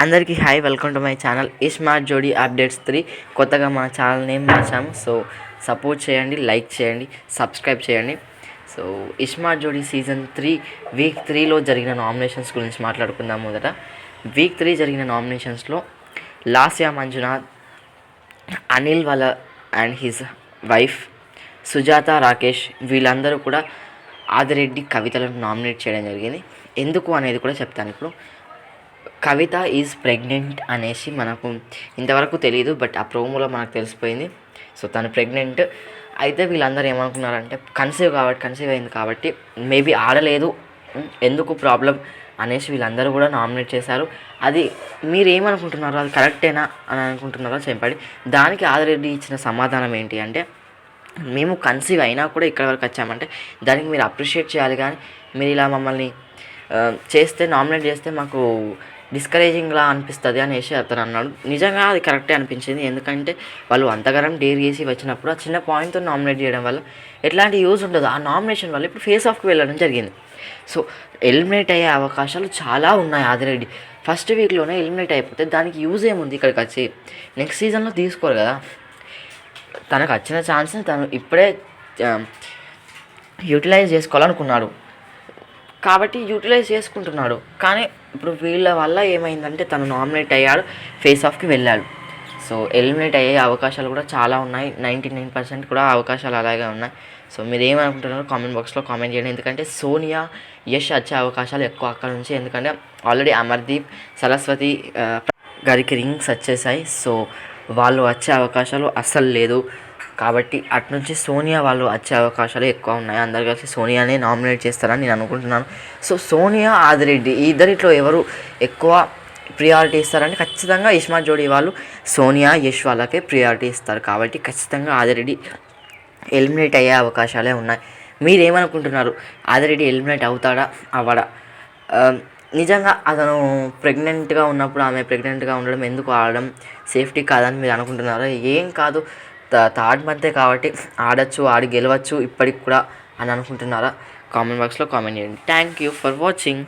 అందరికీ hi, welcome to my channel smart జోడీ updates 3. కొత్తగా మా ఛానల్ నేమ్ మార్చాము. సో సపోర్ట్ చేయండి, లైక్ చేయండి, సబ్స్క్రైబ్ చేయండి. సో స్మార్ట్ జోడీ సీజన్ 3 వీక్ 3లో జరిగిన నామినేషన్స్ గురించి మాట్లాడుకుందాం. మొదట వీక్ 3 జరిగిన నామినేషన్స్లో లాస్యా మంజునాథ్, అనిల్ వాళ్ళ and his wife Sujatha Rakesh వీళ్ళందరూ కూడా ఆదిరెడ్డి కవితలను నామినేట్ చేయడం జరిగింది. ఎందుకు అనేది కూడా చెప్తాను. ఇప్పుడు కవిత ఈజ్ ప్రెగ్నెంట్ అనేసి మనకు ఇంతవరకు తెలియదు, బట్ ఆ ప్రోమోలో మనకు తెలిసిపోయింది. సో తను ప్రెగ్నెంట్ అయితే వీళ్ళందరూ ఏమనుకున్నారంటే కన్సీవ్ అయింది కాబట్టి మేబీ ఆడలేదు, ఎందుకు ప్రాబ్లం అనేసి వీళ్ళందరూ కూడా నామినేట్ చేశారు. అది మీరు ఏమనుకుంటున్నారో, అది కరెక్టేనా అని అనుకుంటున్నారో చెప్పండి. దానికి ఆదిరెడ్డి ఇచ్చిన సమాధానం ఏంటి అంటే, మేము కన్సీవ్ అయినా కూడా ఇక్కడ వరకు వచ్చామంటే దానికి మీరు అప్రిషియేట్ చేయాలి, కానీ మీరు ఇలా మమ్మల్ని చేస్తే నామినేట్ చేస్తే మాకు డిస్కరేజింగ్లా అనిపిస్తుంది అనేసి అతను అన్నాడు. నిజంగా అది కరెక్టే అనిపించింది. ఎందుకంటే వాళ్ళు అంతగానం డేర్ చేసి వచ్చినప్పుడు ఆ చిన్న పాయింట్తో నామినేట్ చేయడం వల్ల ఎట్లాంటి యూజ్ ఉండదు. ఆ నామినేషన్ వల్ల ఇప్పుడు ఫేస్ ఆఫ్కి వెళ్ళడం జరిగింది. సో ఎలిమినేట్ అయ్యే అవకాశాలు చాలా ఉన్నాయి. ఆదిరెడ్డి ఫస్ట్ వీక్లోనే ఎలిమినేట్ అయిపోతే దానికి యూజ్ ఏముంది? ఇక్కడికి వచ్చి నెక్స్ట్ సీజన్లో తీసుకోరు కదా. తనకు వచ్చిన ఛాన్స్ని తను ఇప్పుడే యూటిలైజ్ చేసుకోవాలనుకున్నాడు కాబట్టి యూటిలైజ్ చేసుకుంటున్నాడు. కానీ ఇప్పుడు వీళ్ళ వల్ల ఏమైందంటే తను నామినేట్ అయ్యాడు, ఫేస్ ఆఫ్కి వెళ్ళాడు. సో ఎలిమినేట్ అయ్యే అవకాశాలు కూడా చాలా ఉన్నాయి. 99% కూడా అవకాశాలు అలాగే ఉన్నాయి. సో మీరు ఏమనుకుంటున్నారో కామెంట్ బాక్స్లో కామెంట్ చేయండి. ఎందుకంటే సోనియా, యష్ వచ్చే అవకాశాలు ఎక్కువ అక్కడ నుంచి. ఎందుకంటే ఆల్రెడీ అమర్దీప్, సరస్వతి గారికి రింగ్స్ వచ్చేసాయి. సో వాళ్ళు వచ్చే అవకాశాలు అస్సలు లేదు. కాబట్టి అటునుంచి సోనియా వాళ్ళు వచ్చే అవకాశాలు ఎక్కువ ఉన్నాయి. అందరు కలిసి సోనియానే నామినేట్ చేస్తారని నేను అనుకుంటున్నాను. సో సోనియా, ఆదిరెడ్డి ఈ ఇద్దరిట్లో ఎవరు ఎక్కువ ప్రియారిటీ ఇస్తారంటే ఖచ్చితంగా స్మార్ట్ జోడీ వాళ్ళు సోనియా, యష్ వాళ్ళకే ప్రియారిటీ ఇస్తారు. కాబట్టి ఖచ్చితంగా ఆదిరెడ్డి ఎలిమినేట్ అయ్యే అవకాశాలే ఉన్నాయి. మీరేమనుకుంటున్నారు? ఆదిరెడ్డి ఎలిమినేట్ అవుతాడా, అవ్వడా? నిజంగా అతను ప్రెగ్నెంట్గా ఉన్నప్పుడు ఆమె ప్రెగ్నెంట్గా ఉండడం ఎందుకు ఆడడం సేఫ్టీ కాదని మీరు అనుకుంటున్నారా? ఏం కాదు, థర్డ్ మంతే కాబట్టి ఆడచ్చు, ఆడి గెలవచ్చు ఇప్పటికి కూడా అని అనుకుంటున్నారా? కామెంట్ బాక్స్లో కామెంట్ చేయండి. Thank you for watching.